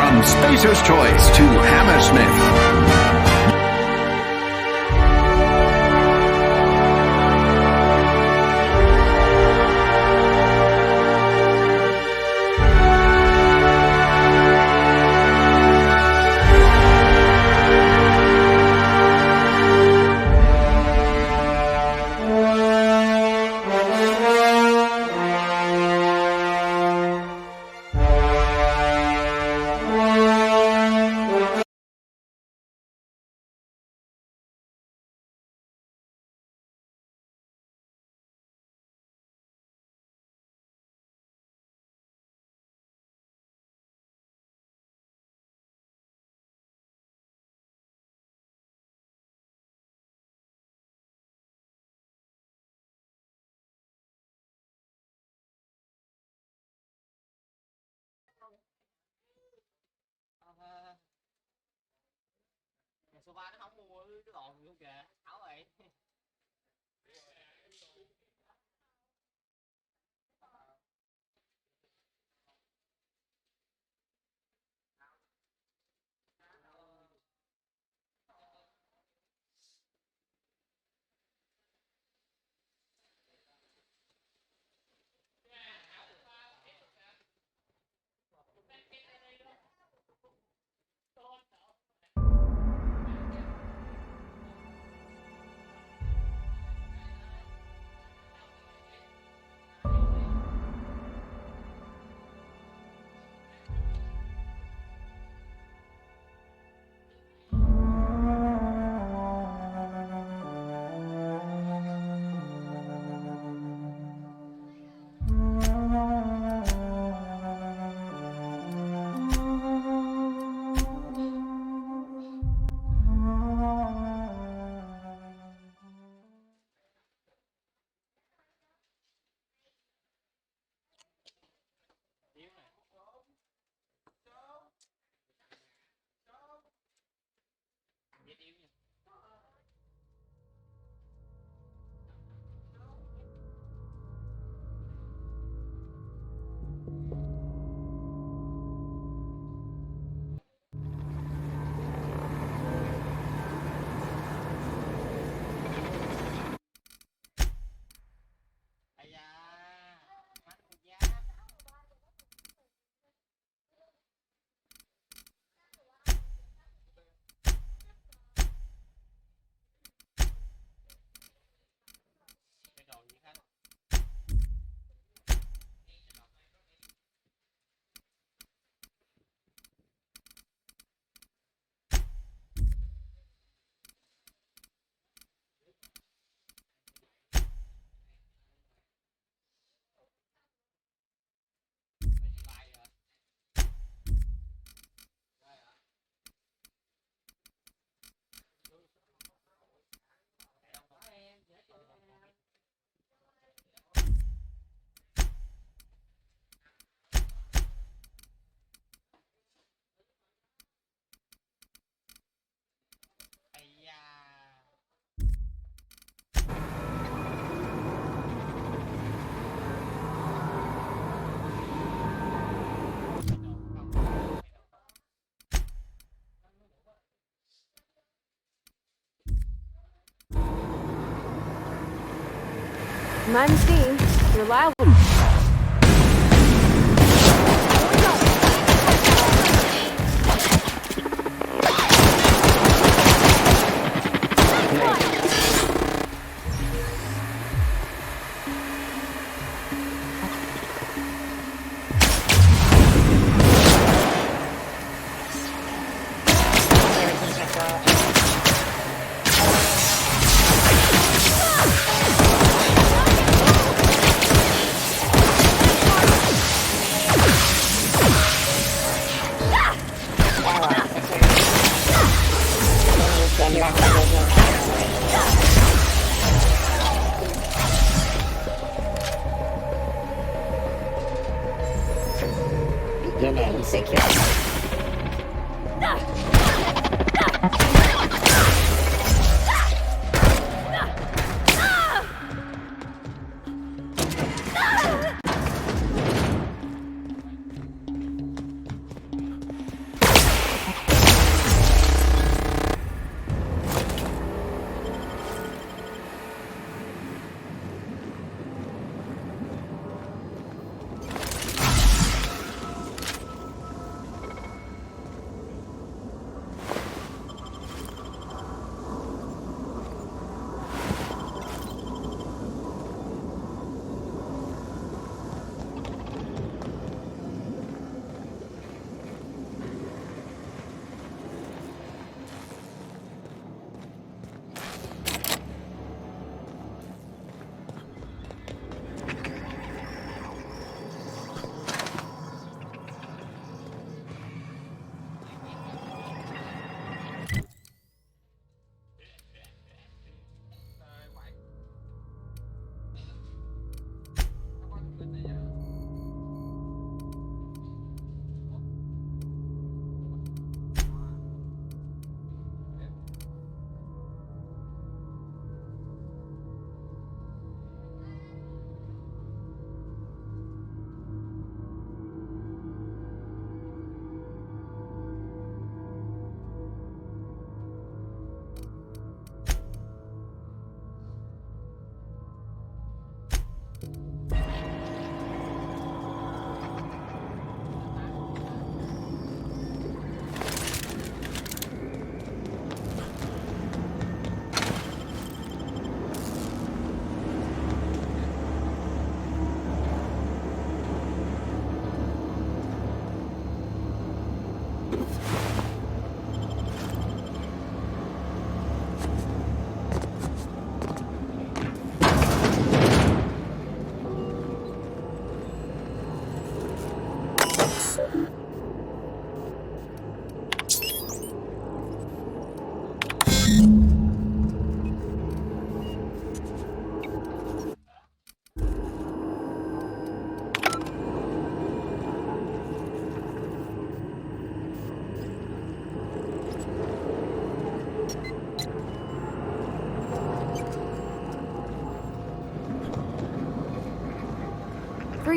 From Spacer's Choice to Hammersmith. Số 3 nó không mua cái lon luôn kìa, áo vậy. Command C, reliable. Beginning secure.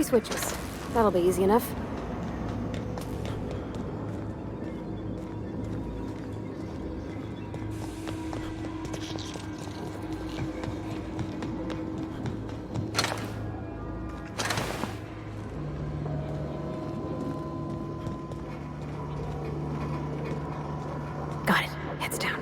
switches. That'll be easy enough. Got it. Heads down.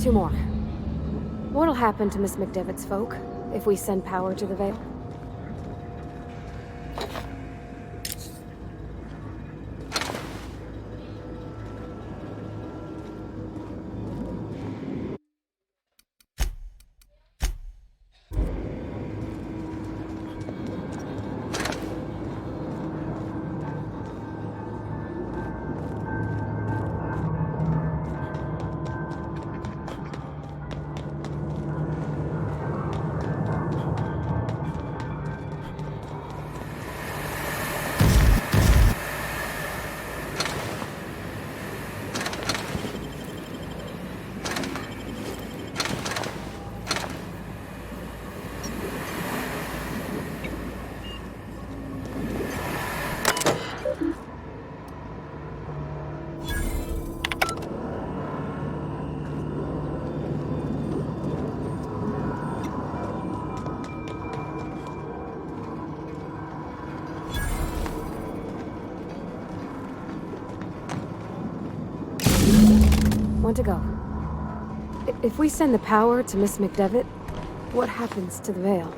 Two more. What'll happen to Miss McDevitt's folk if we send power to the Vale? One to go. If we send the power to Miss McDevitt, what happens to the Vale?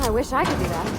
I wish I could do that.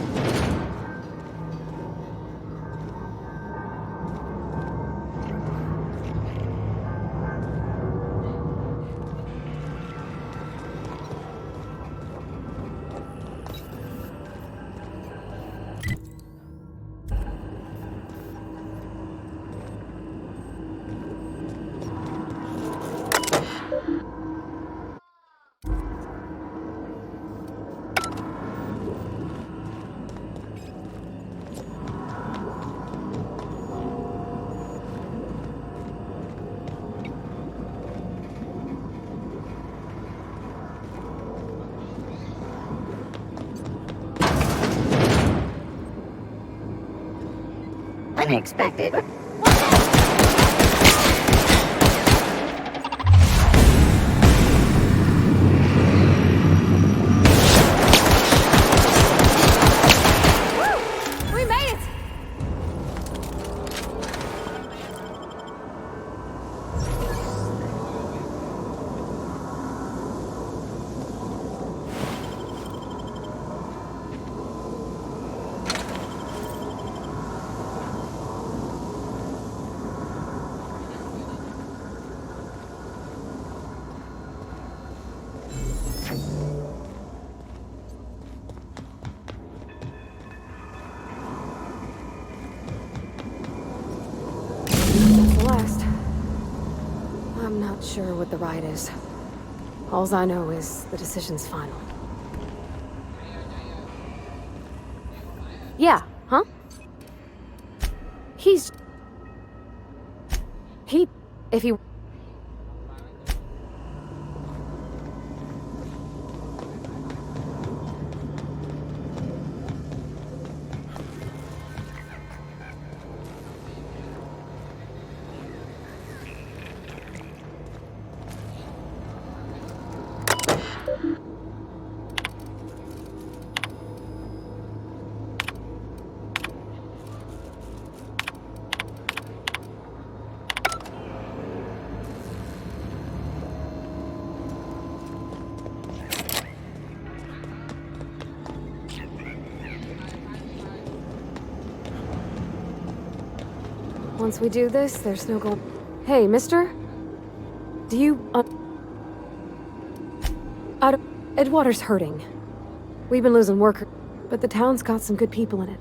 Unexpected. We made it! I'm not sure what the ride is. All I know is the decision's final. Yeah, huh? If he... Once we do this, there's no going. Hey, mister? Do you. Edgewater's hurting. We've been losing workers, but the town's got some good people in it.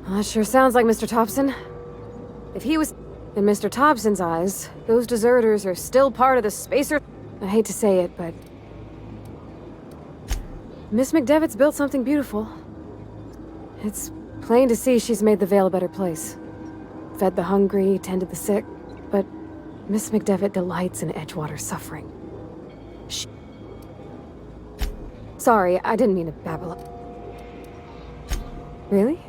That sure sounds like Mr. Thompson. If he was in Mr. Thompson's eyes, those deserters are still part of the spacer. I hate to say it, but Miss McDevitt's built something beautiful. It's plain to see she's made the Vale a better place. Fed the hungry, tended the sick, but Miss McDevitt delights in Edgewater's suffering. Sorry, I didn't mean to babble. Really?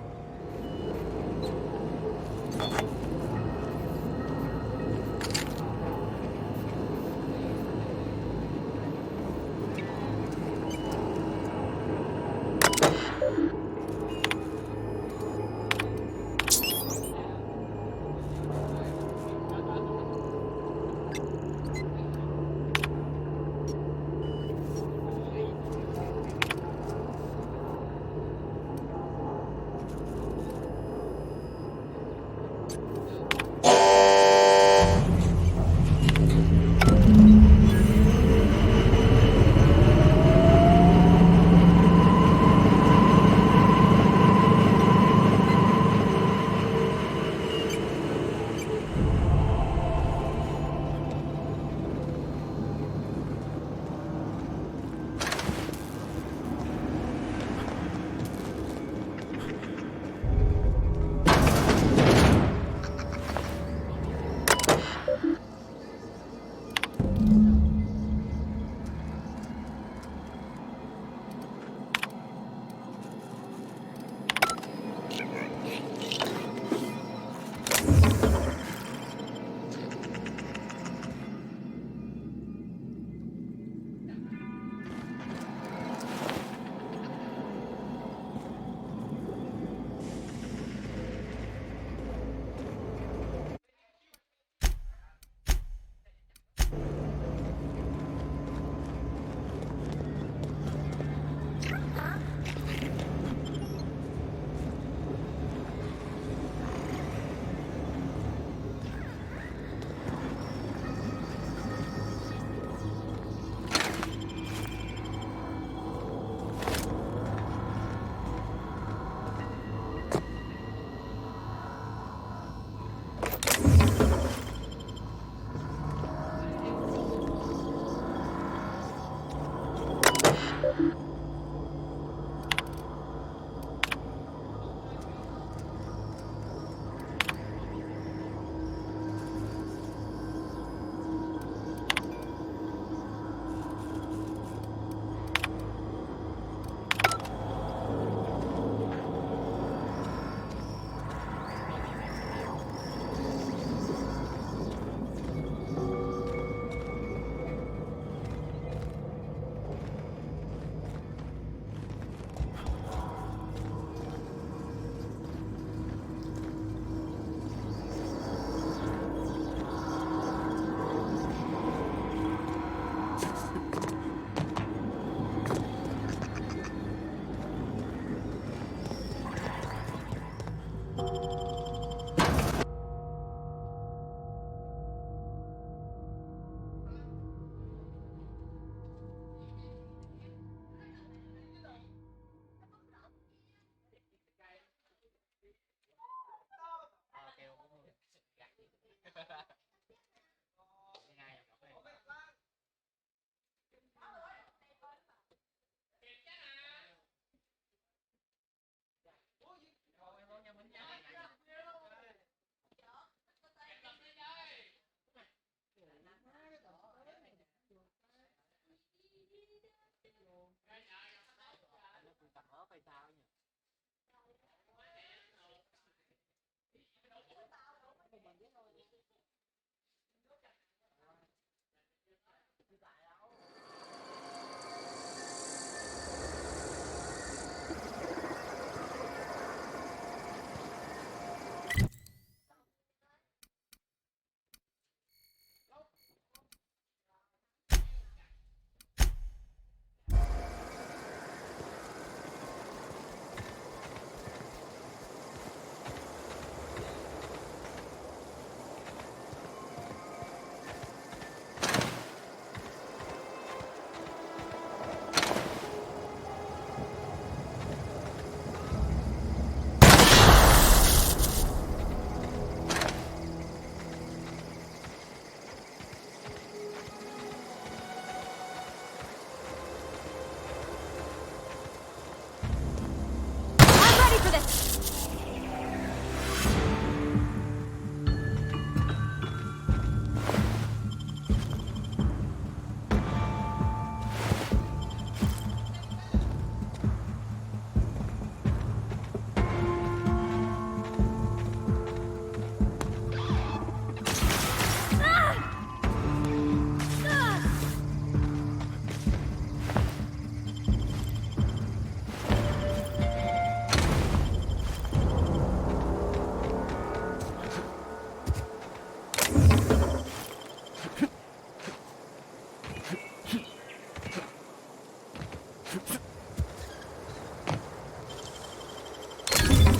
this.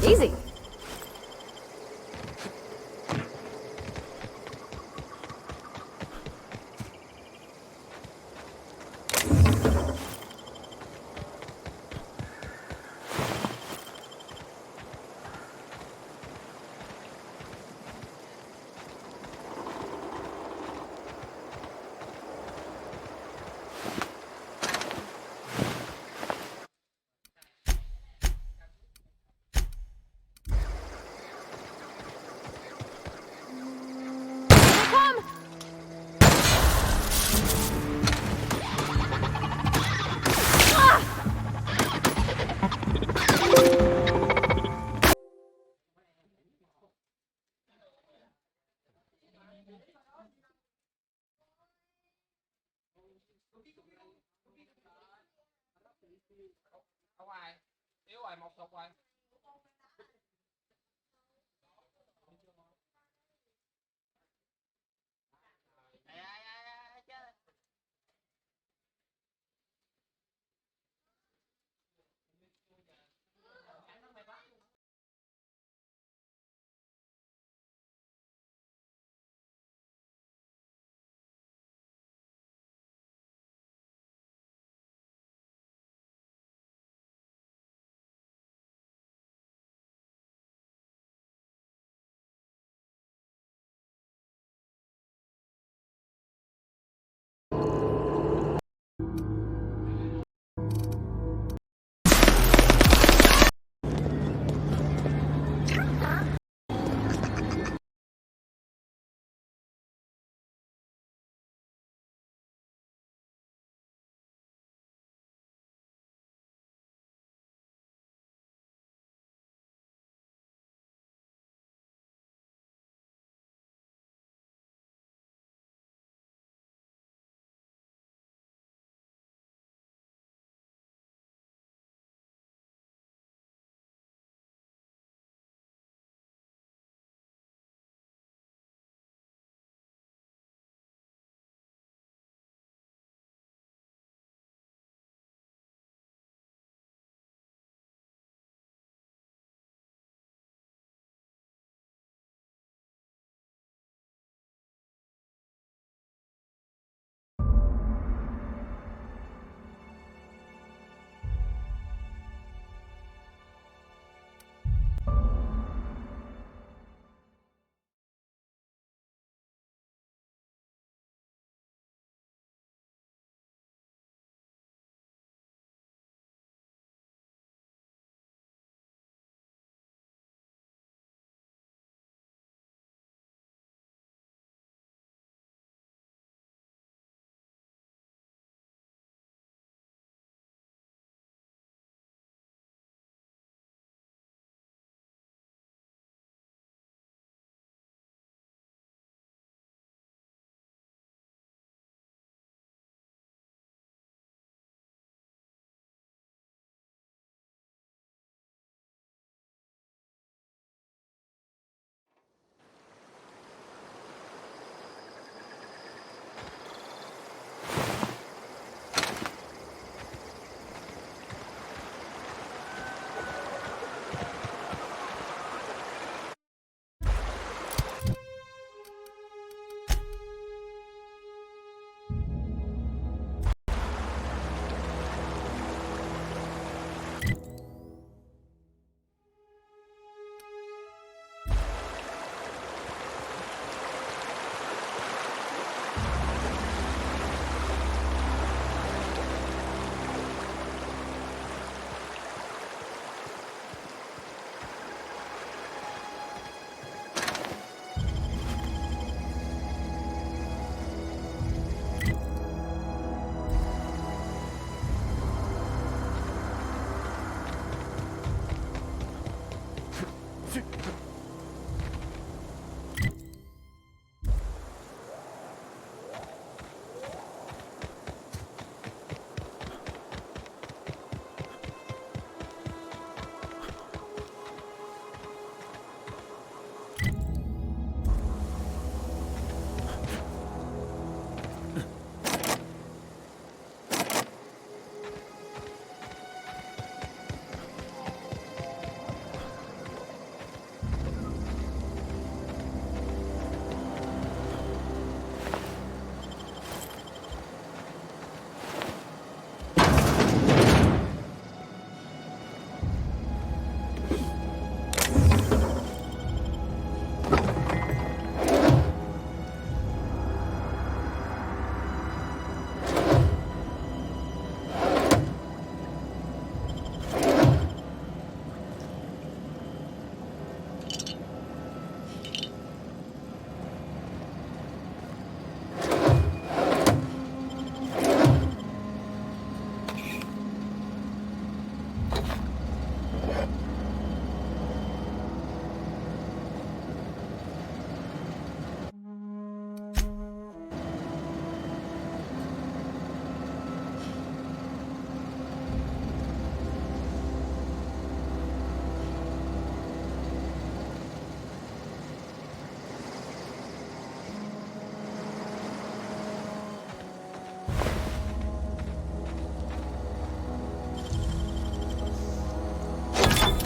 Easy. Không ai. Yếu rồi, một cục rồi.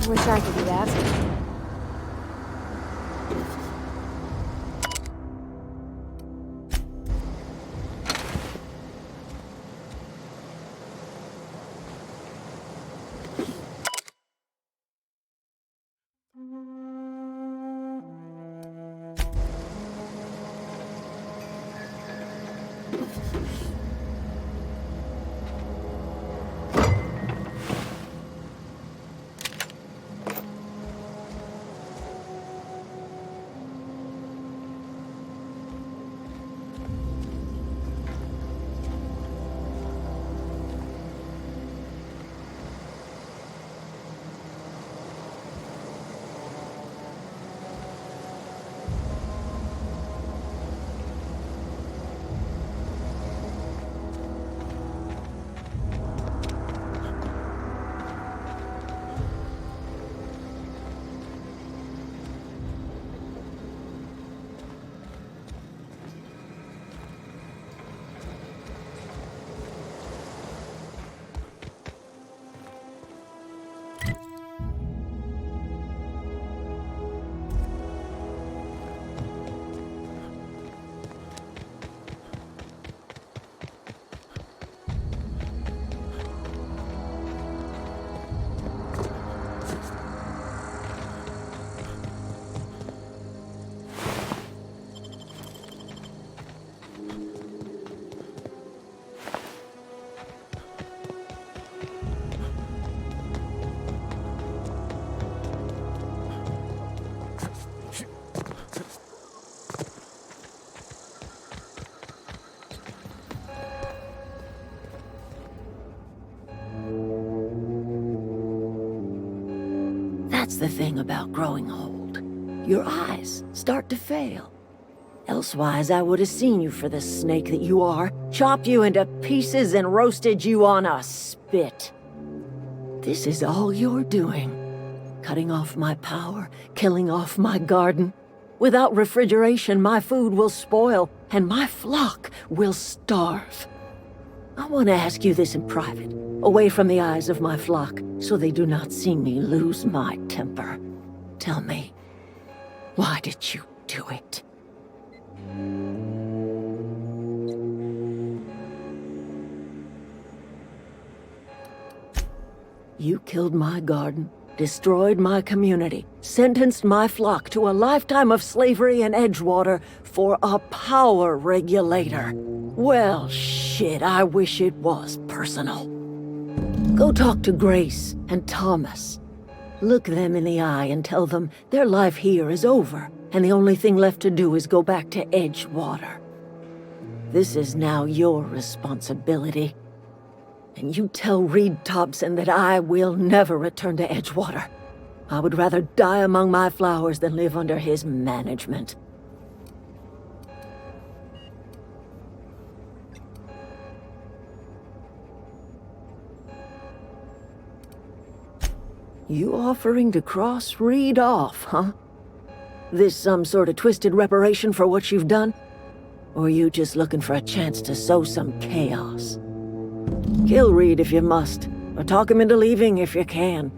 Wish I could do that. That's the thing about growing old. Your eyes start to fail. Elsewise, I would have seen you for the snake that you are, chopped you into pieces and roasted you on a spit. This is all you're doing. Cutting off my power, killing off my garden. Without refrigeration, my food will spoil, and my flock will starve. I want to ask you this in private, away from the eyes of my flock, so they do not see me lose my temper. Tell me, why did you do it? You killed my garden, destroyed my community, sentenced my flock to a lifetime of slavery in Edgewater for a power regulator. Well, shit, I wish it was personal. Go talk to Grace and Thomas. Look them in the eye and tell them their life here is over, and the only thing left to do is go back to Edgewater. This is now your responsibility. And you tell Reed Thompson that I will never return to Edgewater. I would rather die among my flowers than live under his management. You offering to cross Reed off, huh? This some sort of twisted reparation for what you've done? Or you just looking for a chance to sow some chaos? Kill Reed if you must, or talk him into leaving if you can.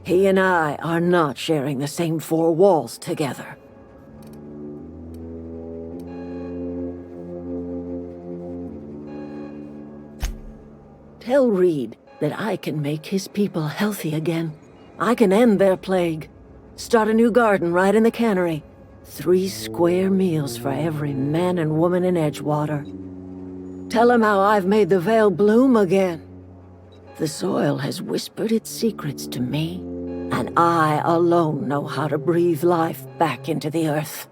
He and I are not sharing the same four walls together. Tell Reed that I can make his people healthy again. I can end their plague. Start a new garden right in the cannery. 3 square meals for every man and woman in Edgewater. Tell him how I've made the Vale bloom again. The soil has whispered its secrets to me, and I alone know how to breathe life back into the earth.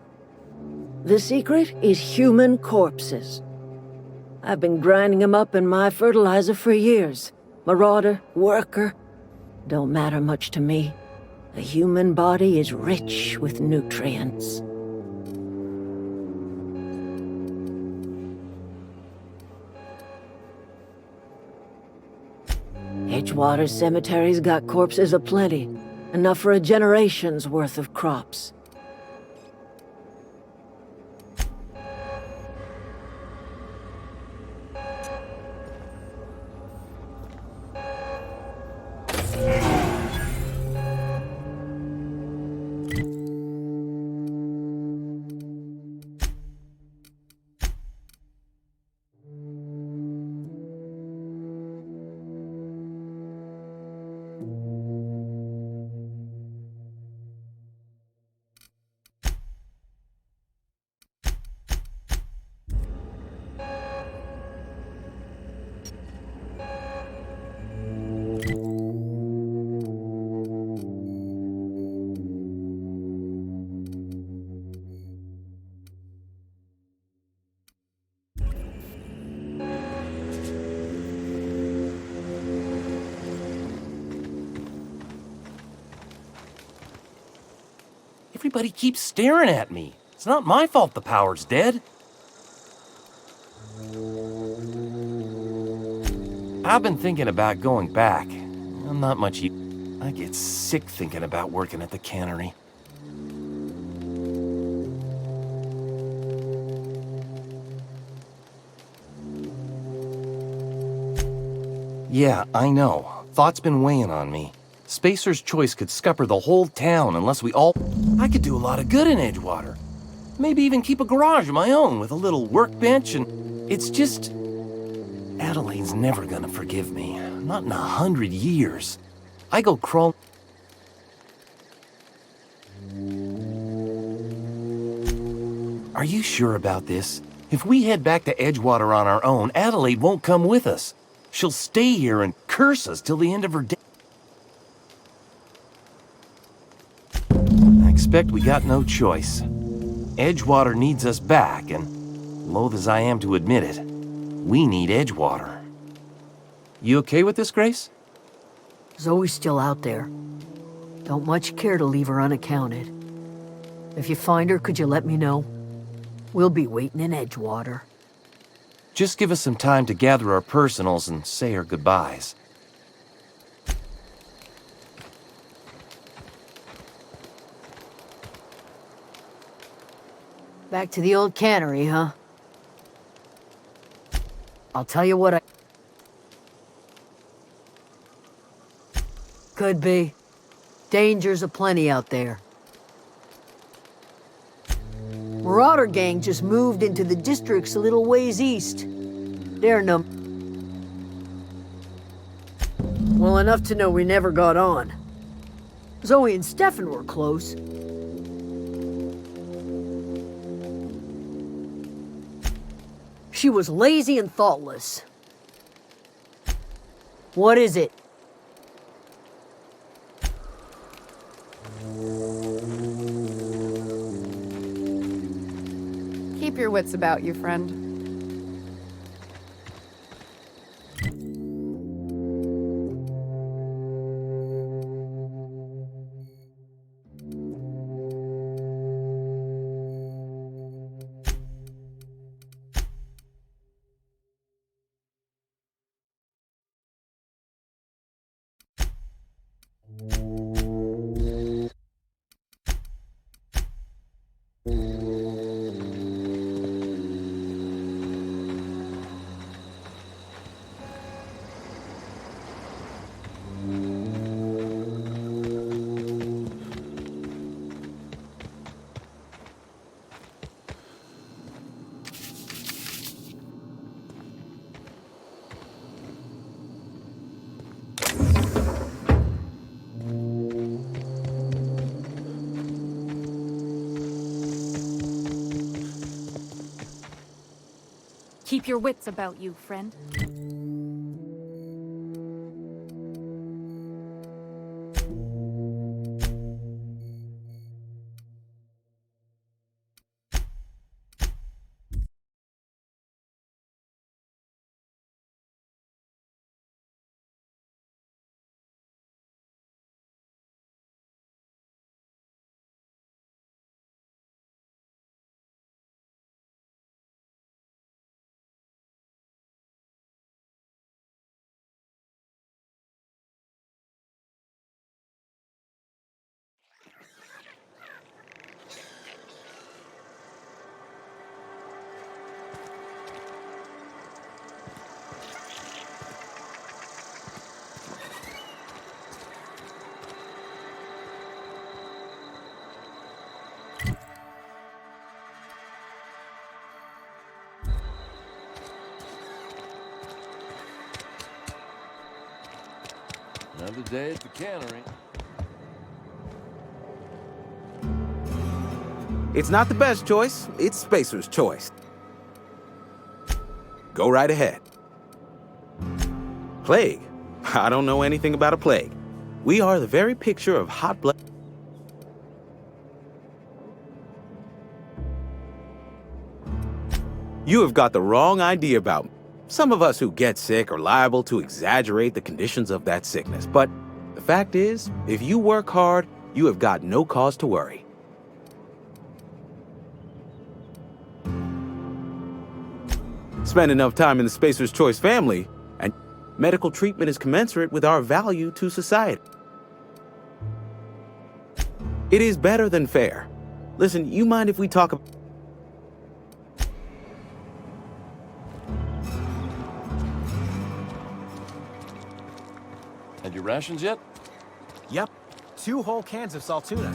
The secret is human corpses. I've been grinding them up in my fertilizer for years. Marauder, worker, don't matter much to me. The human body is rich with nutrients. Edgewater Cemetery's got corpses aplenty, enough for a generation's worth of crops. Everybody keeps staring at me. It's not my fault the power's dead. I've been thinking about going back. I'm not much I get sick thinking about working at the cannery. Yeah, I know. Thought's been weighing on me. Spacer's Choice could scupper the whole town unless we all... I could do a lot of good in Edgewater. Maybe even keep a garage of my own with a little workbench and... It's just... Adelaide's never gonna forgive me. Not in 100 years. I go crawl... Are you sure about this? If we head back to Edgewater on our own, Adelaide won't come with us. She'll stay here and curse us till the end of her day. I expect we got no choice. Edgewater needs us back, and loath as I am to admit it, we need Edgewater. You okay with this, Grace? Zoe's still out there. Don't much care to leave her unaccounted. If you find her, could you let me know? We'll be waiting in Edgewater. Just give us some time to gather our personals and say our goodbyes. Back to the old cannery, huh? I'll tell you what I... Could be. Dangers aplenty out there. Marauder gang just moved into the districts a little ways east. They're well, enough to know we never got on. Zoe and Stefan were close. She was lazy and thoughtless. What is it? Keep your wits about you, friend. Keep your wits about you, friend. Another day at the cannery. It's not the best choice, it's Spacer's choice. Go right ahead. Plague? I don't know anything about a plague. We are the very picture of hot blood. You have got the wrong idea about me. Some of us who get sick are liable to exaggerate the conditions of that sickness, but the fact is, if you work hard, you have got no cause to worry. spend enough time in the Spacer's Choice family, and medical treatment is commensurate with our value to society. It is better than fair. Listen, you mind if we talk about... Had your rations yet? Yep. 2 whole cans of salt tuna.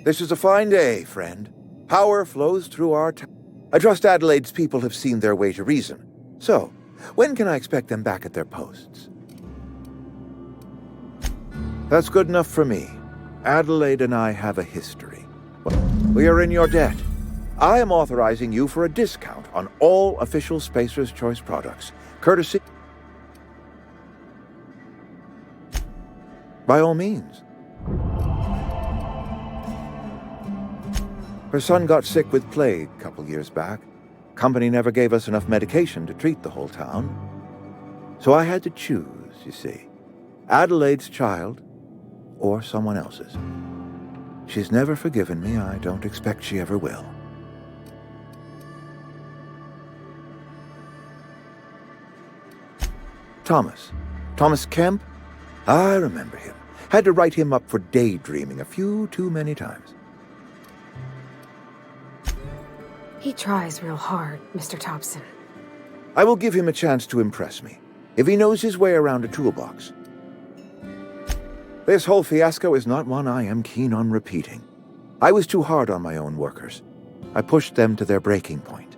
This is a fine day, friend. Power flows through our town. I trust Adelaide's people have seen their way to reason. So, when can I expect them back at their posts? That's good enough for me. Adelaide and I have a history. We are in your debt. I am authorizing you for a discount on all official Spacer's Choice products, courtesy... By all means. Her son got sick with plague a couple years back. Company never gave us enough medication to treat the whole town. So I had to choose, you see. Adelaide's child or someone else's. She's never forgiven me. I don't expect she ever will. Thomas Kemp? I remember him. Had to write him up for daydreaming a few too many times. He tries real hard, Mr. Thompson. I will give him a chance to impress me, if he knows his way around a toolbox. This whole fiasco is not one I am keen on repeating. I was too hard on my own workers. I pushed them to their breaking point.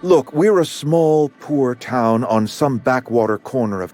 Look, we're a small, poor town on some backwater corner of...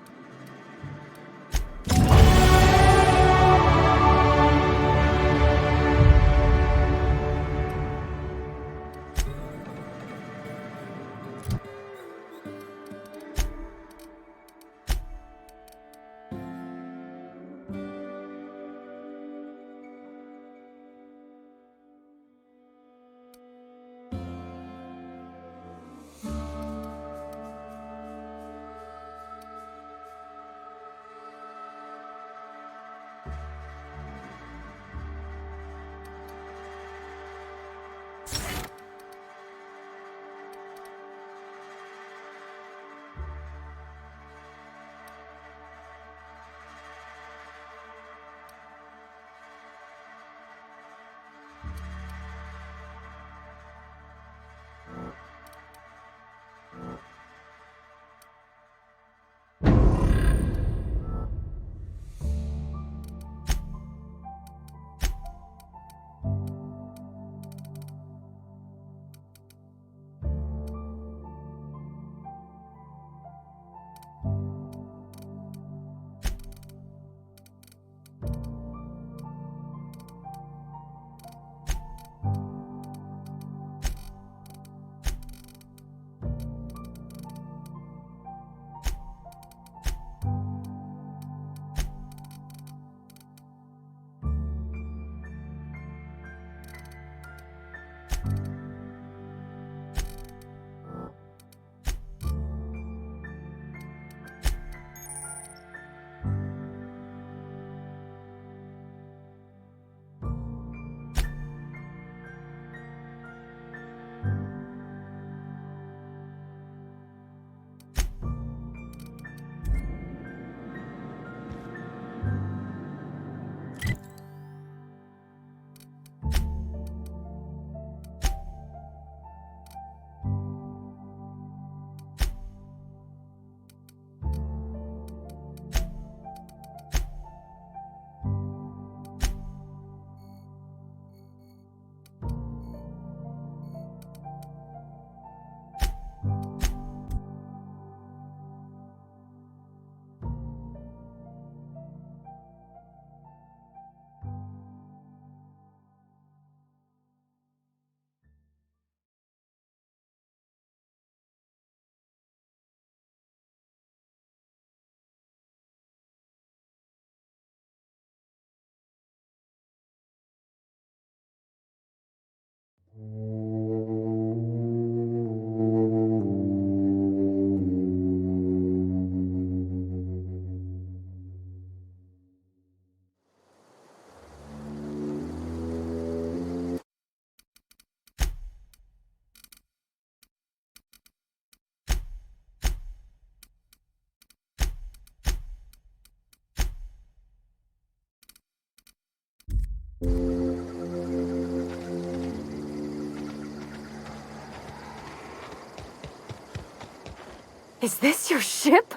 Is this your ship?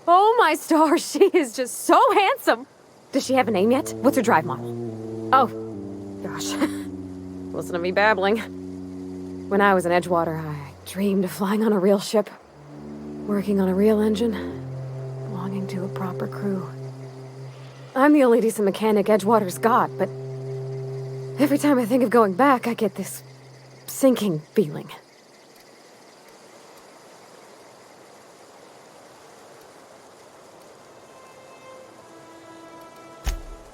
Oh my stars, she is just so handsome! Does she have a name yet? What's her drive model? Oh, gosh. Listen to me babbling. When I was in Edgewater, I dreamed of flying on a real ship, working on a real engine, belonging to a proper crew. I'm the only decent mechanic Edgewater's got, but every time I think of going back, I get this sinking feeling.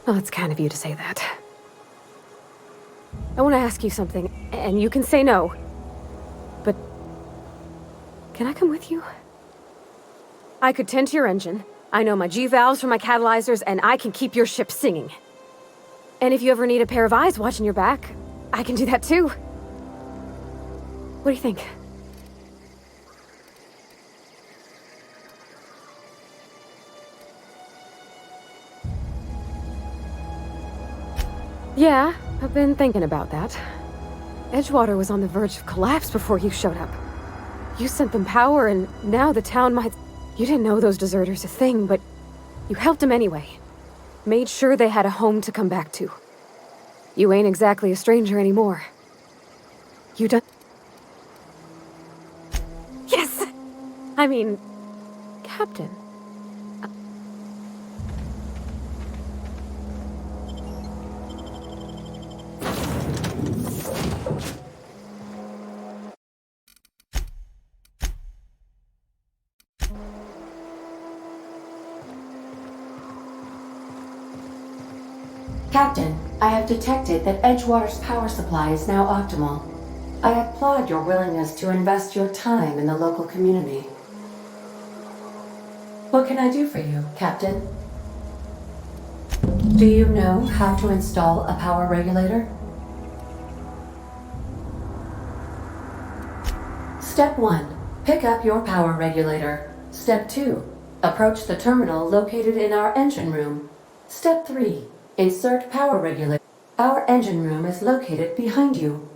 Well, it's kind of you to say that. I want to ask you something, and you can say no. But can I come with you? I could tend to your engine. I know my G-valves for my catalyzers, and I can keep your ship singing. And if you ever need a pair of eyes watching your back, I can do that too. What do you think? Yeah, I've been thinking about that. Edgewater was on the verge of collapse before you showed up. You sent them power, and now the town might... You didn't know those deserters a thing, but you helped them anyway. Made sure they had a home to come back to. You ain't exactly a stranger anymore. You done... Yes! I mean, Captain. Captain, I have detected that Edgewater's power supply is now optimal. I applaud your willingness to invest your time in the local community. What can I do for you, Captain? Do you know how to install a power regulator? Step 1. Pick up your power regulator. Step 2. Approach the terminal located in our engine room. Step 3. Insert power regulator. Our engine room is located behind you.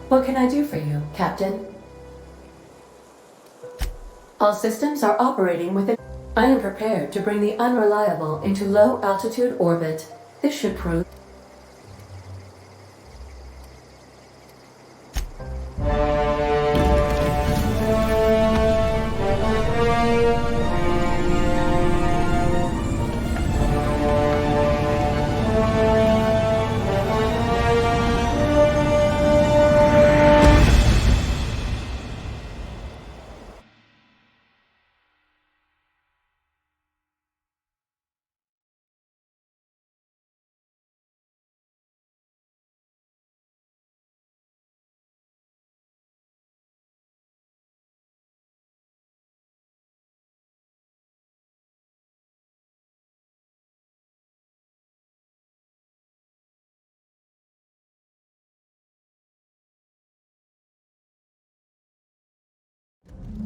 What can I do for you, Captain? All systems are operating within... I am prepared to bring the unreliable into low-altitude orbit. This should prove...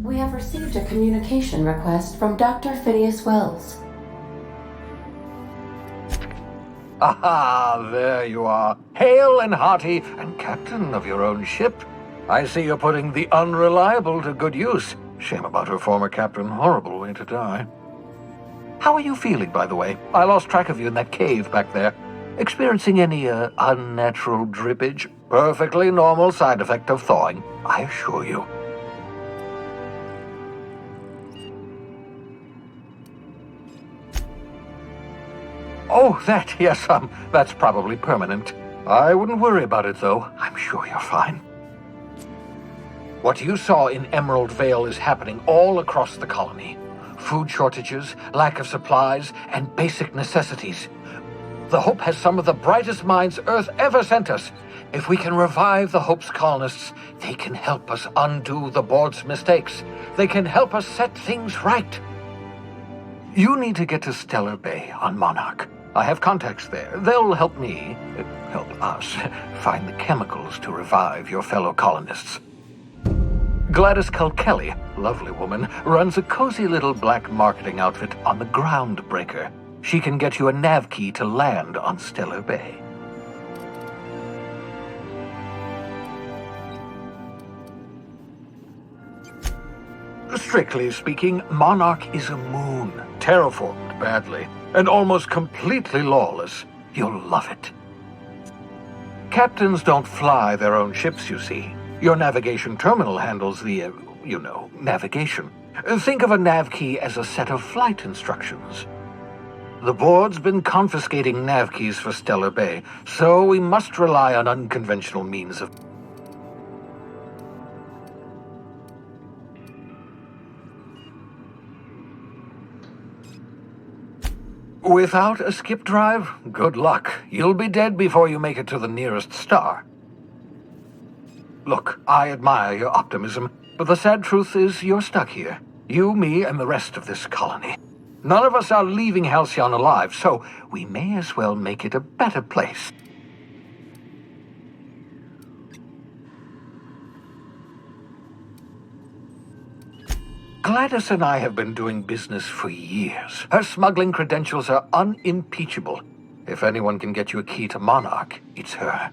We have received a communication request from Dr. Phineas Wells. Aha, there you are. Hale and hearty, and captain of your own ship. I see you're putting the unreliable to good use. Shame about her former captain. Horrible way to die. How are you feeling, by the way? I lost track of you in that cave back there. Experiencing any, unnatural drippage? Perfectly normal side effect of thawing, I assure you. Oh, that, yes, that's probably permanent. I wouldn't worry about it, though. I'm sure you're fine. What you saw in Emerald Vale is happening all across the colony. Food shortages, lack of supplies, and basic necessities. The Hope has some of the brightest minds Earth ever sent us. If we can revive the Hope's colonists, they can help us undo the board's mistakes. They can help us set things right. You need to get to Stellar Bay on Monarch. I have contacts there. They'll help us, find the chemicals to revive your fellow colonists. Gladys Kilkelly, lovely woman, runs a cozy little black marketing outfit on the Groundbreaker. She can get you a nav key to land on Stellar Bay. Strictly speaking, Monarch is a moon, terraformed badly, and almost completely lawless. You'll love it. Captains don't fly their own ships, you see. Your navigation terminal handles the, navigation. Think of a nav key as a set of flight instructions. The board's been confiscating nav keys for Stellar Bay, so we must rely on unconventional means of... Without a skip drive, good luck. You'll be dead before you make it to the nearest star. Look, I admire your optimism, but the sad truth is you're stuck here. You, me, and the rest of this colony. None of us are leaving Halcyon alive, so we may as well make it a better place. Gladys and I have been doing business for years. Her smuggling credentials are unimpeachable. If anyone can get you a key to Monarch, it's her.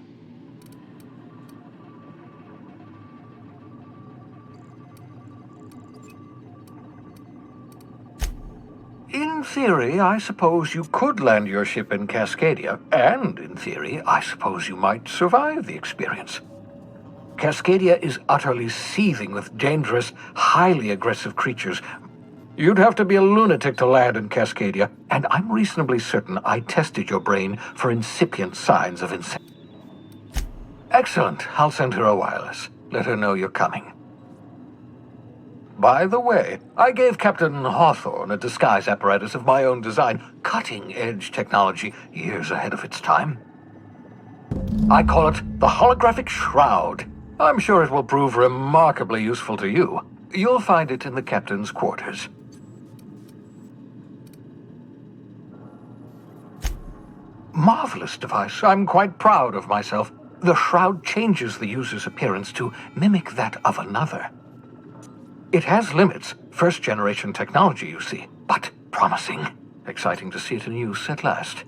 In theory, I suppose you could land your ship in Cascadia, and in theory, I suppose you might survive the experience. Cascadia is utterly seething with dangerous, highly aggressive creatures. You'd have to be a lunatic to land in Cascadia, and I'm reasonably certain I tested your brain for incipient signs of insanity. Excellent. I'll send her a wireless. Let her know you're coming. By the way, I gave Captain Hawthorne a disguise apparatus of my own design, cutting-edge technology, years ahead of its time. I call it the Holographic Shroud. I'm sure it will prove remarkably useful to you. You'll find it in the captain's quarters. Marvelous device. I'm quite proud of myself. The shroud changes the user's appearance to mimic that of another. It has limits, first-generation technology, you see, but promising. Exciting to see it in use at last.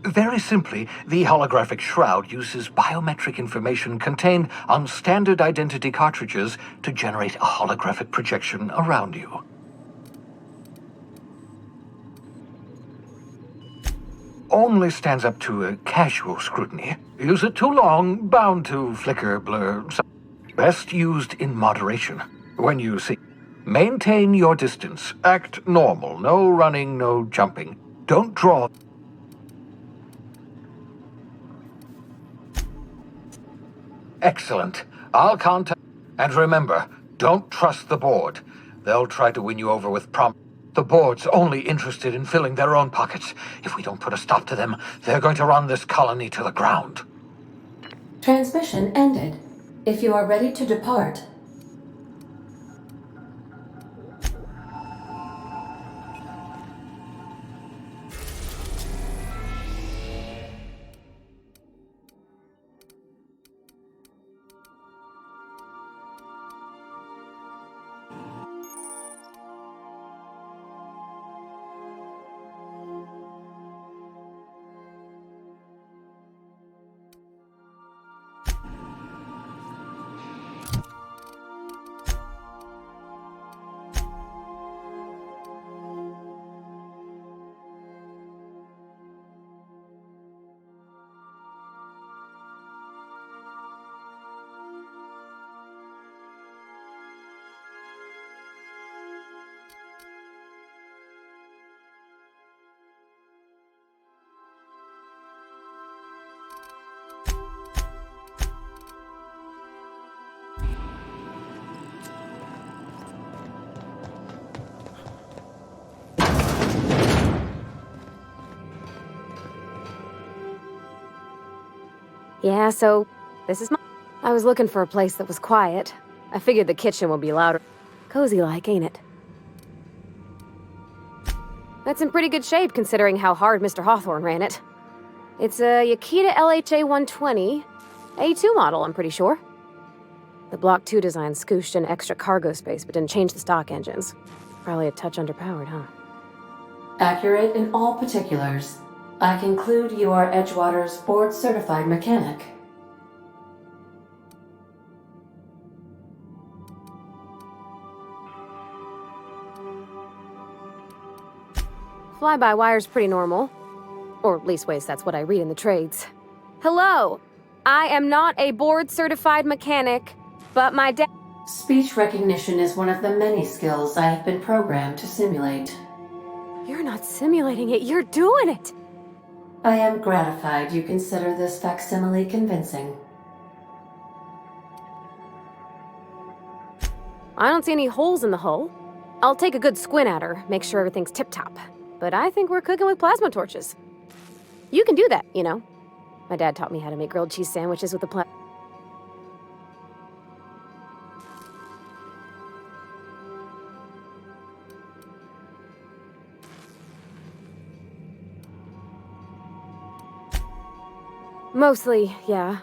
Very simply, the holographic shroud uses biometric information contained on standard identity cartridges to generate a holographic projection around you. Only stands up to a casual scrutiny. Use it too long, bound to flicker, blur. Best used in moderation. When you see, maintain your distance. Act normal. No running, no jumping. Don't draw. Excellent. I'll contact. And remember, don't trust the board. They'll try to win you over with The board's only interested in filling their own pockets. If we don't put a stop to them, they're going to run this colony to the ground. Transmission ended. If you are ready to depart, Yeah, so this is my... I was looking for a place that was quiet. I figured the kitchen would be louder. Cozy-like, ain't it? That's in pretty good shape considering how hard Mr. Hawthorne ran it. It's a Yakita LHA 120, A2 model, I'm pretty sure. The Block 2 design scooshed in extra cargo space but didn't change the stock engines. Probably a touch underpowered, huh? Accurate in all particulars. I conclude you are Edgewater's board-certified mechanic. Fly-by-wire's pretty normal. Or leastways, that's what I read in the trades. Hello! I am not a board-certified mechanic, but my dad... Speech recognition is one of the many skills I have been programmed to simulate. You're not simulating it, you're doing it! I am gratified you consider this facsimile convincing. I don't see any holes in the hull. I'll take a good squint at her, make sure everything's tip-top. But I think we're cooking with plasma torches. You can do that, you know. My dad taught me how to make grilled cheese sandwiches with the Mostly, yeah.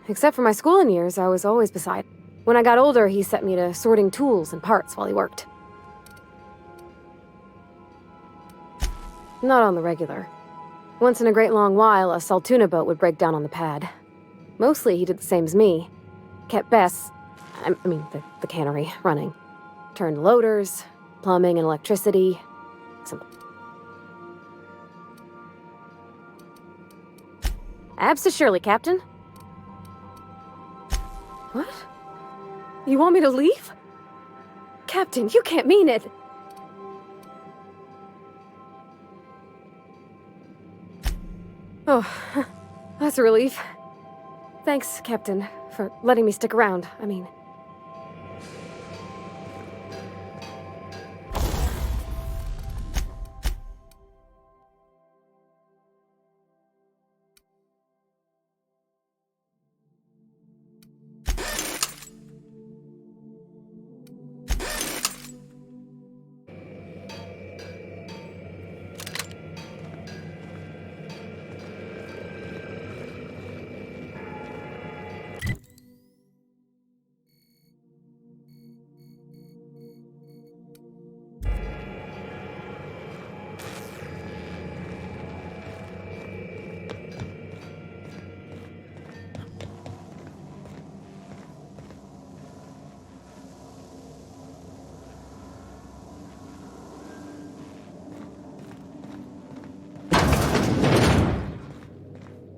Except for my schooling years, I was always beside. When I got older, he set me to sorting tools and parts while he worked. Not on the regular. Once in a great long while, a Saltuna boat would break down on the pad. Mostly, he did the same as me. Kept Bess, the cannery, running. Turned loaders, plumbing and electricity. Abso-surely, Captain. What? You want me to leave? Captain, you can't mean it! Oh, that's a relief. Thanks, Captain, for letting me stick around.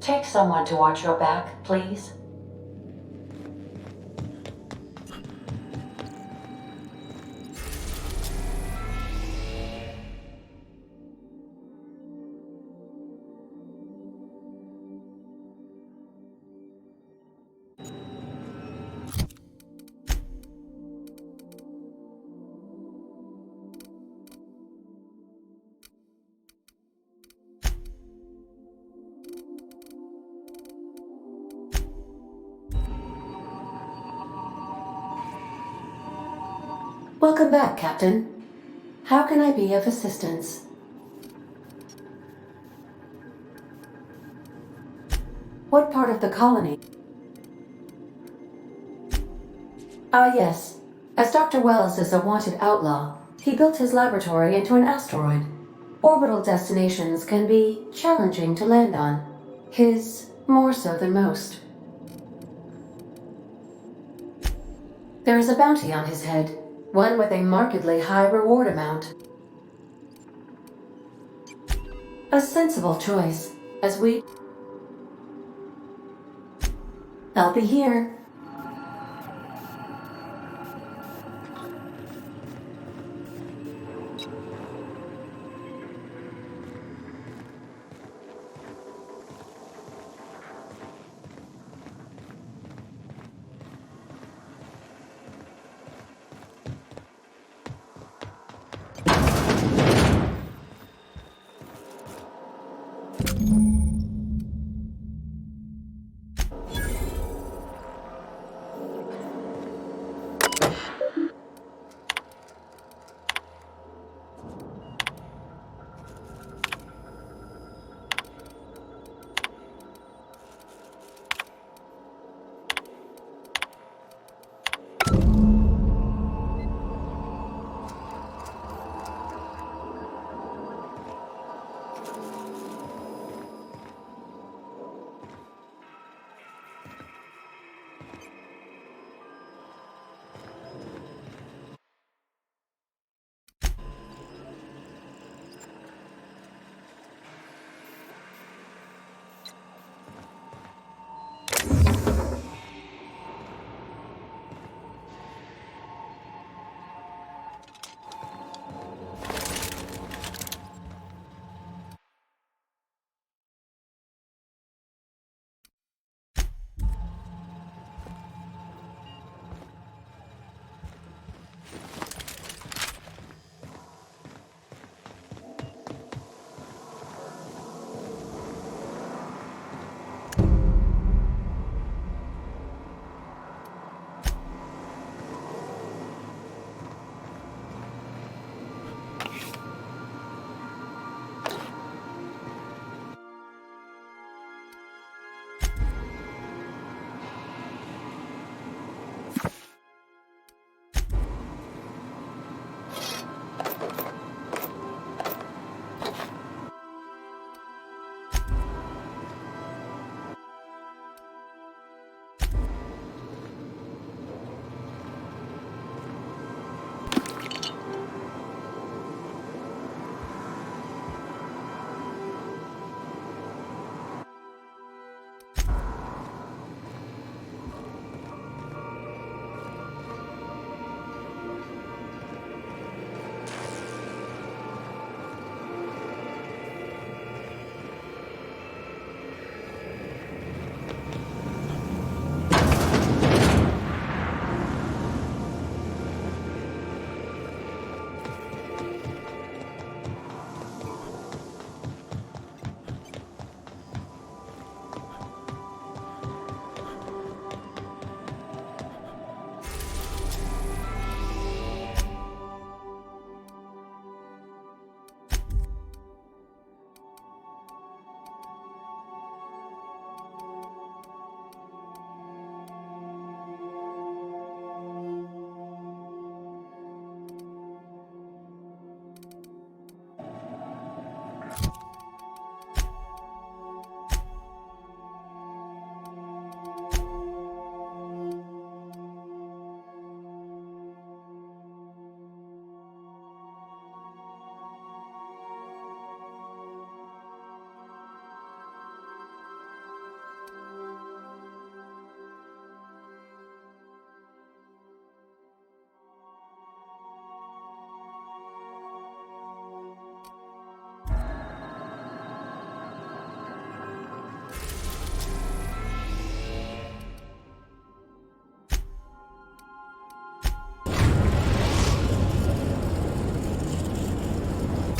Take someone to watch your back, please. Welcome back, Captain. How can I be of assistance? What part of the colony? Ah, yes. As Dr. Wells is a wanted outlaw, he built his laboratory into an asteroid. Orbital destinations can be challenging to land on. His more so than most. There is a bounty on his head. One with a markedly high reward amount. A sensible choice, as we... I'll be here.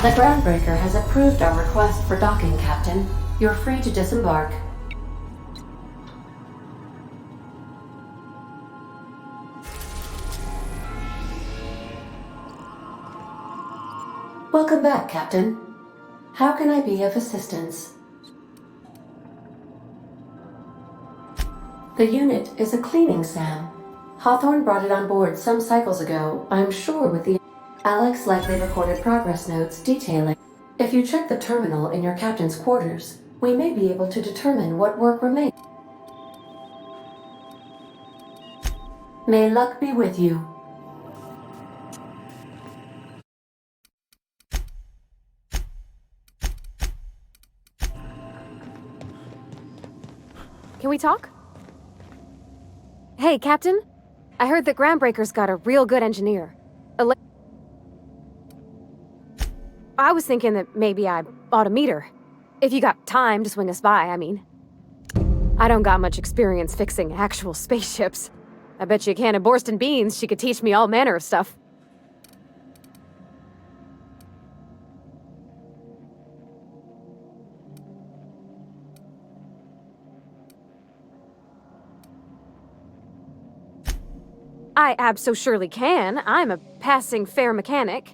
The groundbreaker has approved our request for docking, Captain. You're free to disembark. Welcome back, Captain. How can I be of assistance? The unit is a cleaning SAM. Hawthorne brought it on board some cycles ago, I'm sure with the... Alex likely recorded progress notes detailing. If you check the terminal in your captain's quarters, we may be able to determine what work remains. May luck be with you. Can we talk? Hey, Captain. I heard that Groundbreaker's got a real good engineer. I was thinking that maybe I ought to meet her. If you got time to swing us by, I mean. I don't got much experience fixing actual spaceships. I bet you a can of Borston beans she could teach me all manner of stuff. I abso-surely can. I'm a passing fair mechanic.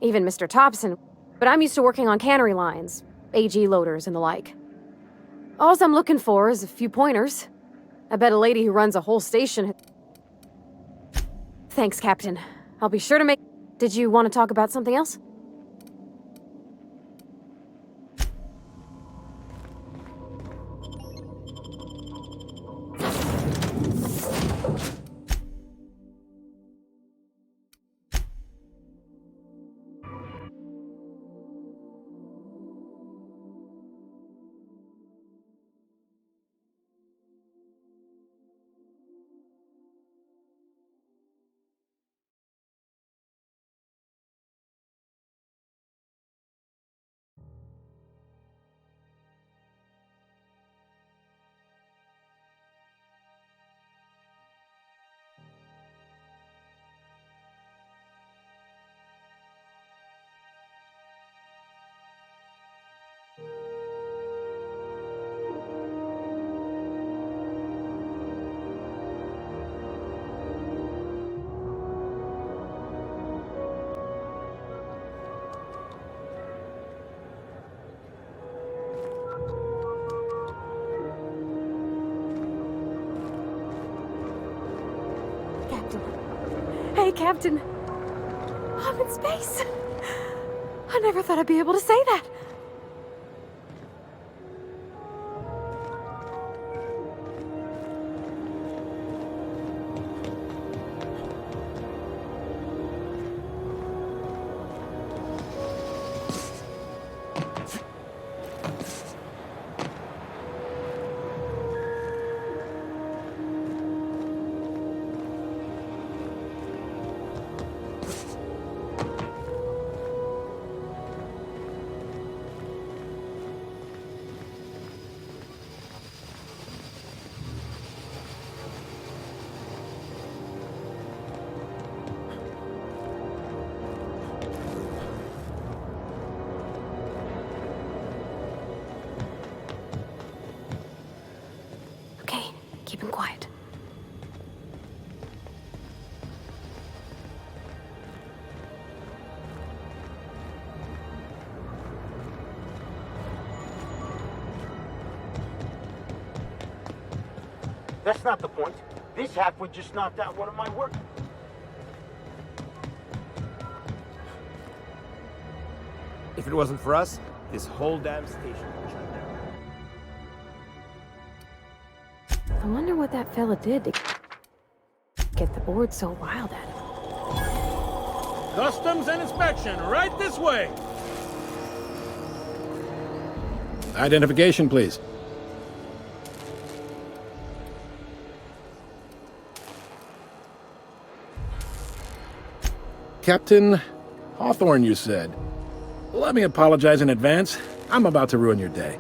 Even Mr. Thompson. But I'm used to working on cannery lines, AG loaders and the like. All I'm looking for is a few pointers. I bet a lady who runs a whole station... Thanks, Captain. I'll be sure to make... Did you want to talk about something else? Hey, Captain. I'm in space. I never thought I'd be able to say that. Keep him quiet. That's not the point. This halfwit just knocked out one of my work. If it wasn't for us, this whole damn station would shut down. I wonder what that fella did to get the board so wild at him. Customs and inspection, right this way. Identification, please. Captain Hawthorne, you said. Let me apologize in advance. I'm about to ruin your day.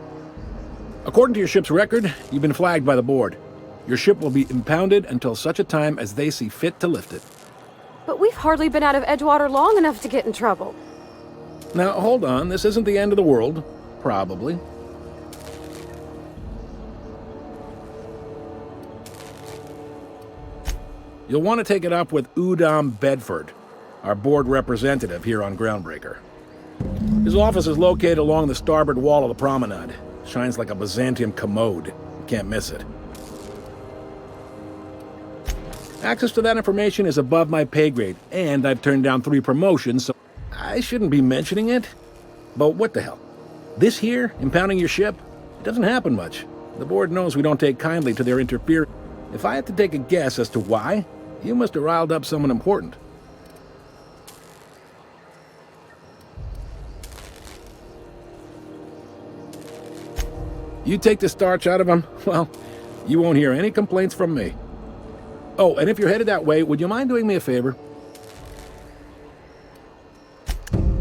According to your ship's record, you've been flagged by the board. Your ship will be impounded until such a time as they see fit to lift it. But we've hardly been out of Edgewater long enough to get in trouble. Now, hold on. This isn't the end of the world. Probably. You'll want to take it up with Udom Bedford, our board representative here on Groundbreaker. His office is located along the starboard wall of the promenade. Shines like a Byzantium commode. You can't miss it. Access to that information is above my pay grade, and I've turned down 3 promotions, so I shouldn't be mentioning it. But what the hell? This here, impounding your ship, it doesn't happen much. The board knows we don't take kindly to their interference. If I had to take a guess as to why, you must have riled up someone important. You take the starch out of them, well, you won't hear any complaints from me. Oh, and if you're headed that way, would you mind doing me a favor?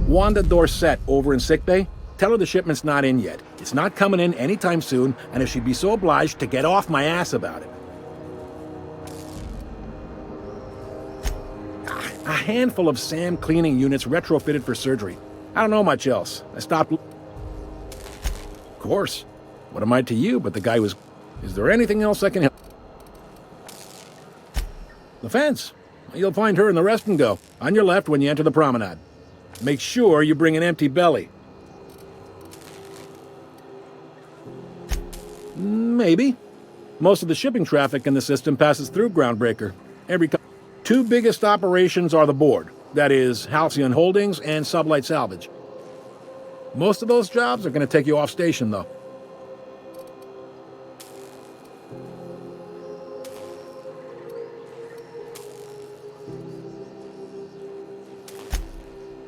Wanda Dorset over in sickbay, tell her the shipment's not in yet. It's not coming in anytime soon, and if she'd be so obliged to get off my ass about it. A handful of SAM cleaning units retrofitted for surgery. I don't know much else. I stopped... Of course. What am I to you but the guy who's... Is there anything else I can help? The fence. You'll find her in the rest and go, on your left when you enter the promenade. Make sure you bring an empty belly. Maybe. Most of the shipping traffic in the system passes through Groundbreaker. Every 2 biggest operations are the board. That is, Halcyon Holdings and Sublight Salvage. Most of those jobs are going to take you off station, though.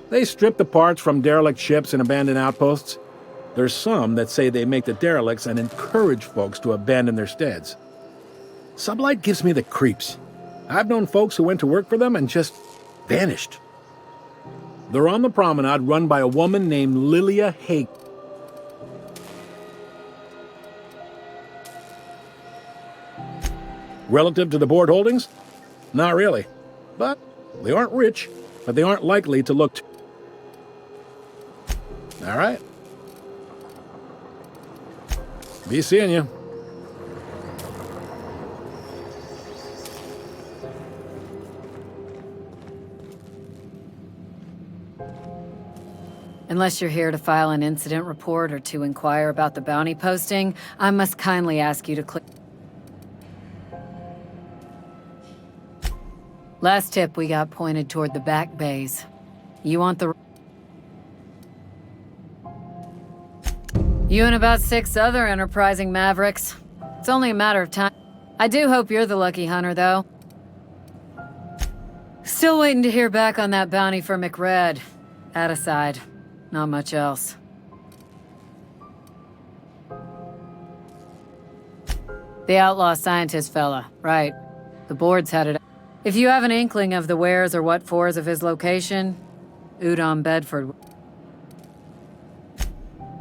They strip the parts from derelict ships and abandoned outposts. There's some that say they make the derelicts and encourage folks to abandon their steads. Sublight gives me the creeps. I've known folks who went to work for them and just vanished. They're on the promenade run by a woman named Lilia Hake. Relative to the board holdings? Not really. But they aren't rich, but they aren't likely to look... All right. Be seeing you. Unless you're here to file an incident report or to inquire about the bounty posting, I must kindly ask you to click... Last tip we got pointed toward the back bays. You want the... You and about 6 other enterprising mavericks. It's only a matter of time. I do hope you're the lucky hunter, though. Still waiting to hear back on that bounty for McRed. That aside, not much else. The outlaw scientist fella, right. The board's headed... If you have an inkling of the wheres or what-fors of his location, Udom Bedford...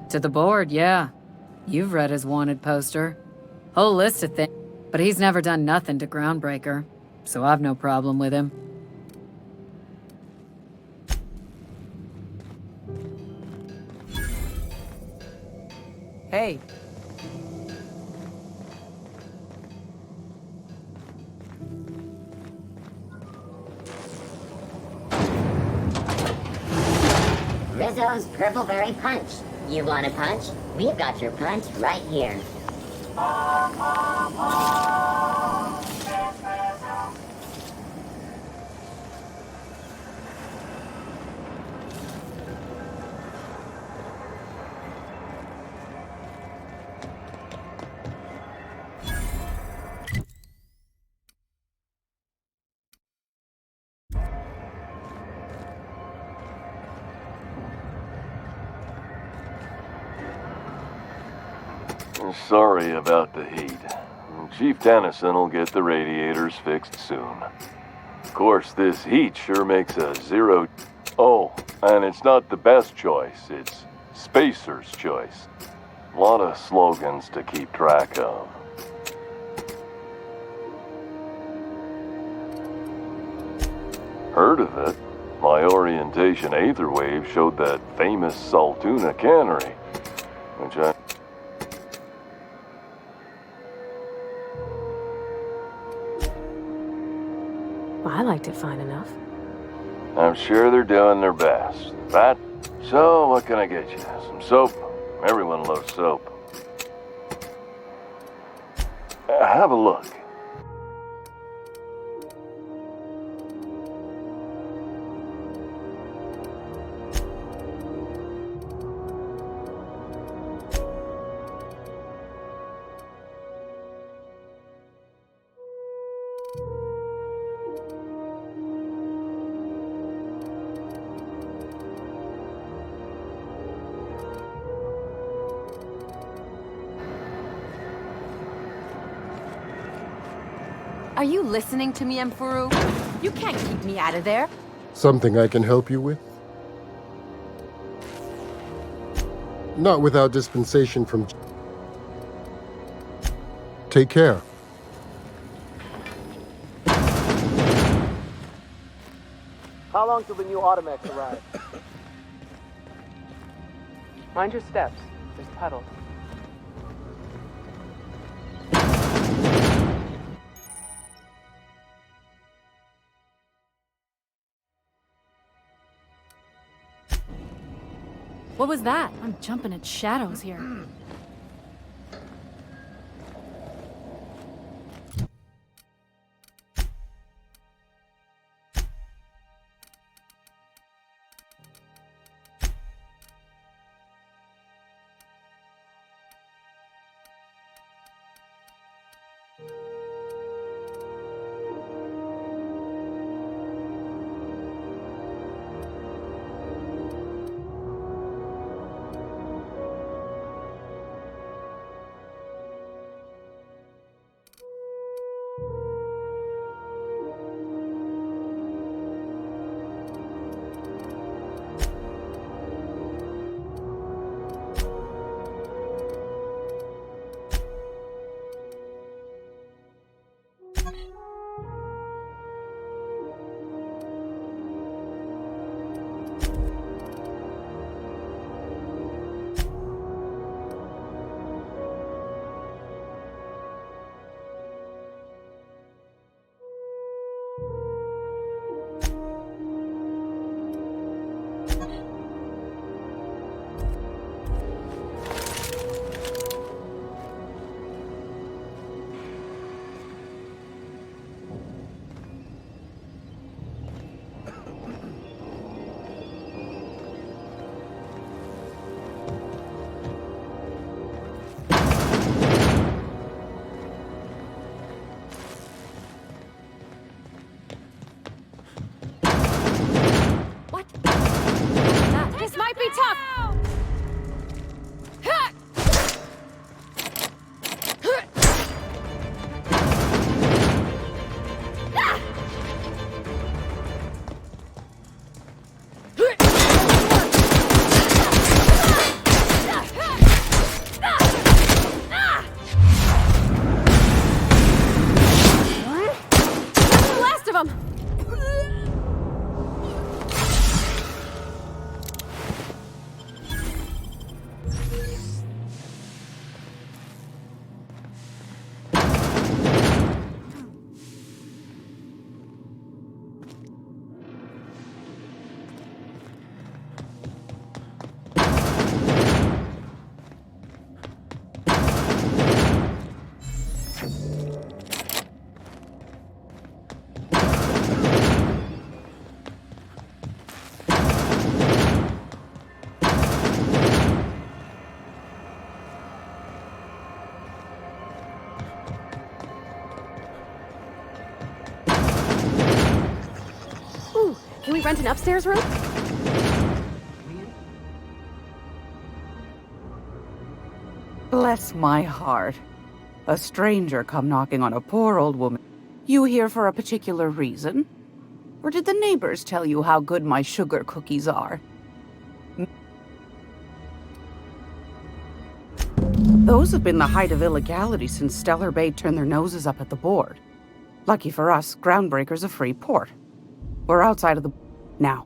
To the board, yeah. You've read his wanted poster. Whole list of things. But he's never done nothing to Groundbreaker, so I've no problem with him. Hey. Rizzo's Purpleberry Punch. You want a punch? We've got your punch right here. Sorry about the heat. Chief Tennyson will get the radiators fixed soon. Of course, this heat sure makes a zero... Oh, and it's not the best choice. It's Spacer's choice. A lot of slogans to keep track of. Heard of it? My orientation aether wave showed that famous Saltuna cannery, which I... Well, I liked it fine enough. I'm sure they're doing their best. That... So, what can I get you? Some soap? Everyone loves soap. Have a look. Are you listening to me, Emperor? You can't keep me out of there. Something I can help you with? Not without dispensation from... Take care. How long till the new Automax arrive? Mind your steps. There's puddles. What was that? I'm jumping at shadows here. This might be tough! Last of them! Can we rent an upstairs room? Bless my heart. A stranger come knocking on a poor old woman. You here for a particular reason? Or did the neighbors tell you how good my sugar cookies are? Those have been the height of illegality since Stellar Bay turned their noses up at the board. Lucky for us, Groundbreaker's a free port. We're outside of the... Now.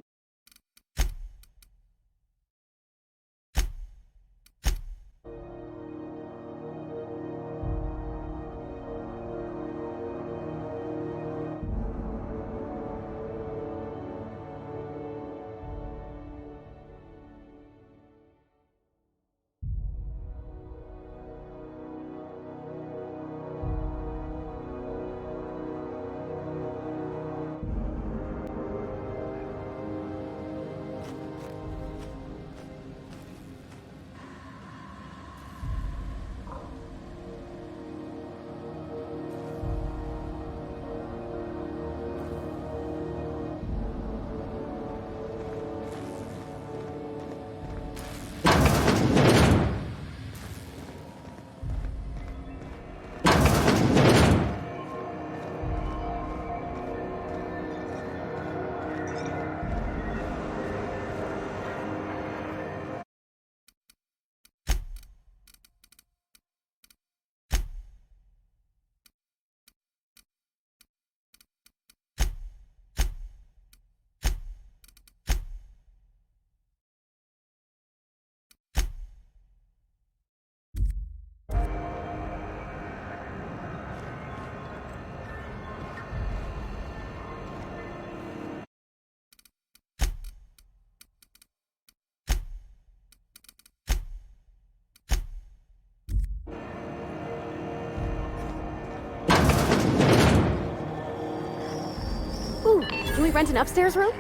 Ooh, can we rent an upstairs room?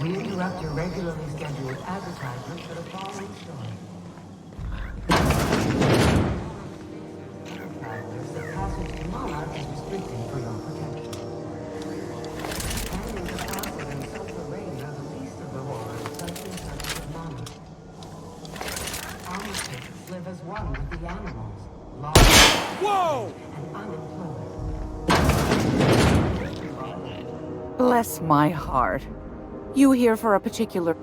We interrupt your regularly scheduled advertisement for the following story. The passage to Monarch is restricted for your protection. Animals of acid and sulfur rain are the least of the horrors such and such of Monarch. Omnipotent live as one with the animals, lost and unemployed. Bless my heart. You here for a particular...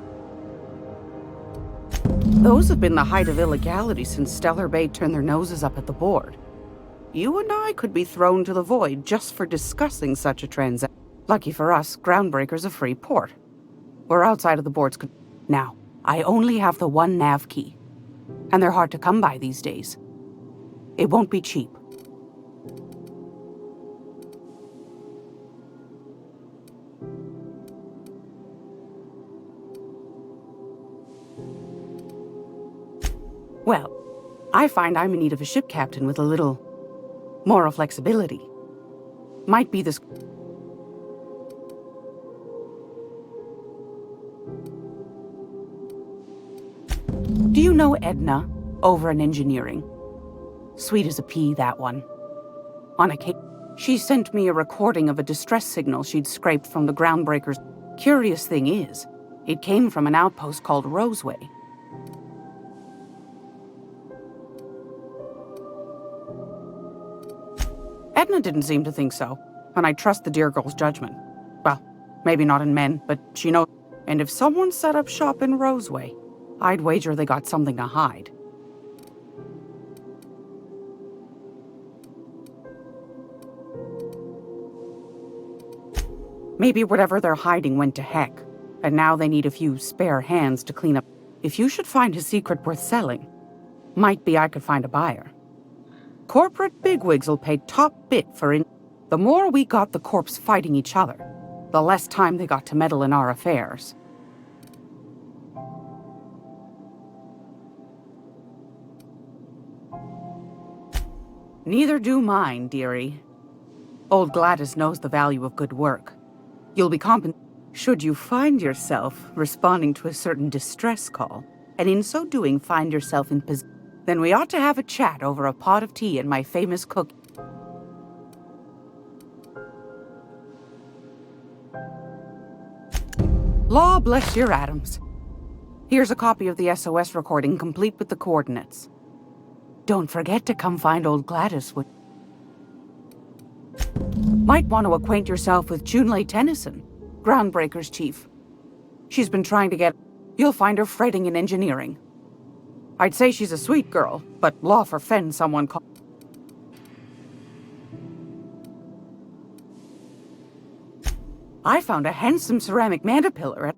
Those have been the height of illegality since Stellar Bay turned their noses up at the board. You and I could be thrown to the void just for discussing such a transaction. Lucky for us, Groundbreaker's a free port. We're outside of the board's... Now, I only have the one nav key. And they're hard to come by these days. It won't be cheap. Well, I find I'm in need of a ship captain with a little moral flexibility. Might be this... Do you know Edna, over in engineering? Sweet as a pea, that one. On occasion, she sent me a recording of a distress signal she'd scraped from the Groundbreakers. Curious thing is, it came from an outpost called Roseway. Edna didn't seem to think so, and I trust the dear girl's judgment. Well, maybe not in men, but she knows. And if someone set up shop in Roseway, I'd wager they got something to hide. Maybe whatever they're hiding went to heck, and now they need a few spare hands to clean up. If you should find a secret worth selling, might be I could find a buyer. Corporate bigwigs will pay top bit for in. The more we got the corps fighting each other, the less time they got to meddle in our affairs. Neither do mine, dearie. Old Gladys knows the value of good work. You'll be compensated should you find yourself responding to a certain distress call, and in so doing find yourself in possession. Then we ought to have a chat over a pot of tea and my famous cook. Law bless your atoms. Here's a copy of the SOS recording complete with the coordinates. Don't forget to come find old Gladys. Might want to acquaint yourself with Junlei Tennyson, Groundbreaker's chief. She's been trying to get... You'll find her fretting in engineering. I'd say she's a sweet girl, but law for Fen someone called... I found a handsome ceramic mandapillar at...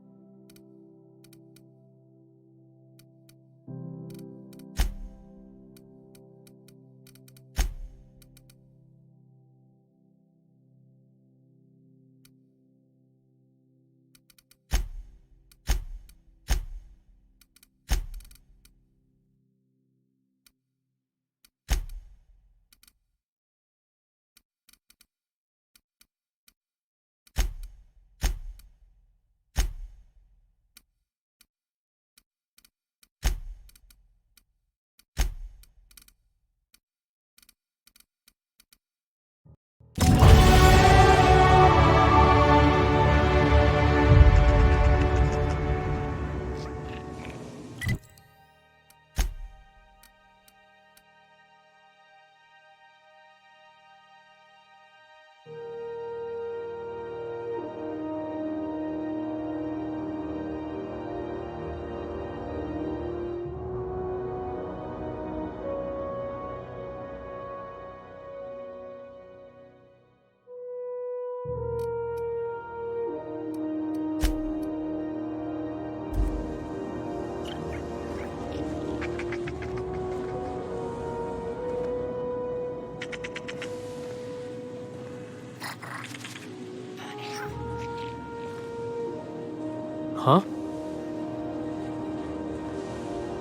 Huh?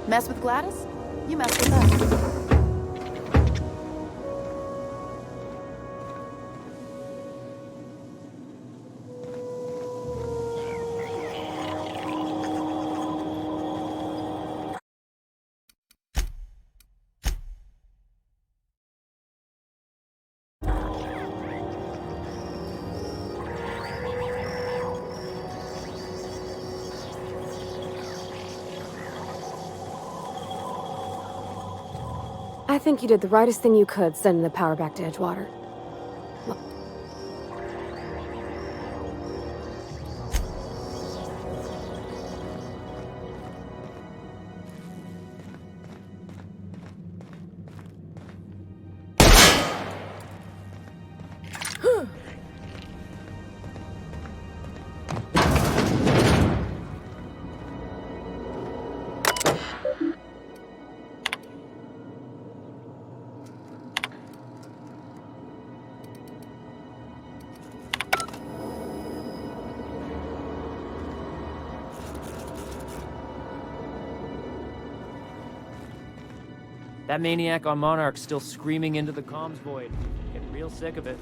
Mess with Gladys? You mess with us. I think you did the rightest thing you could, sending the power back to Edgewater. That maniac on Monarch's still screaming into the comms void. Getting real sick of it.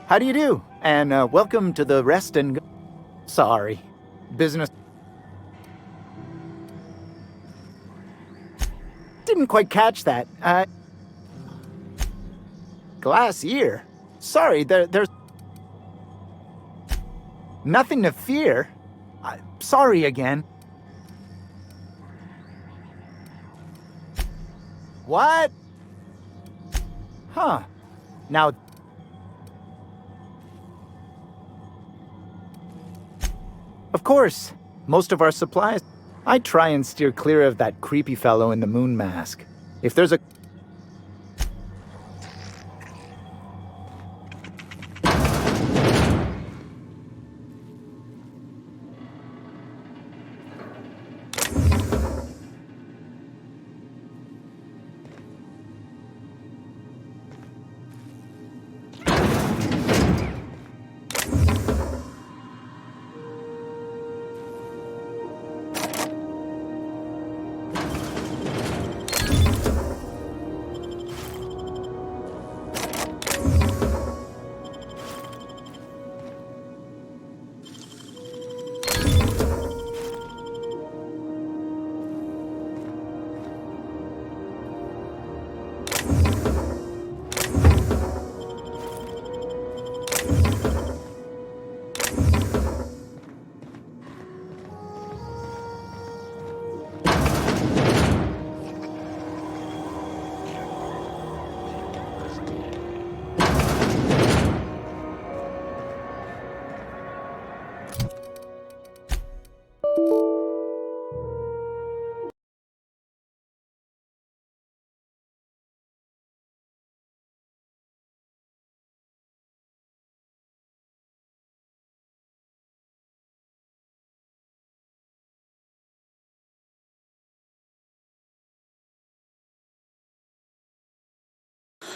How do you do? And welcome to the rest and... Sorry. Business... Didn't quite catch that. Glass ear? Sorry, there's... Nothing to fear. Sorry again. What? Huh. Now... Of course. Most of our supplies... I try and steer clear of that creepy fellow in the moon mask. If there's a...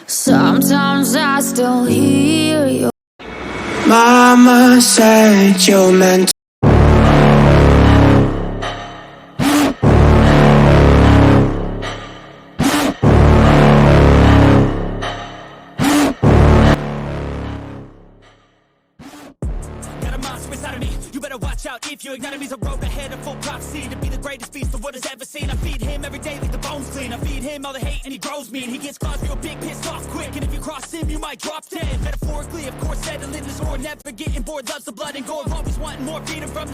Sometimes I still hear you. Mama said you're meant to. If you ignite me's a road ahead of full prophecy to be the greatest beast the world has ever seen. I feed him every day like the bones clean. I feed him all the hate and he grows mean. He gets claws real big, pissed off quick, and if you cross him you might drop dead. Metaphorically, of course, settling the score, never getting bored, loves the blood and gore, always wanting more, feed him from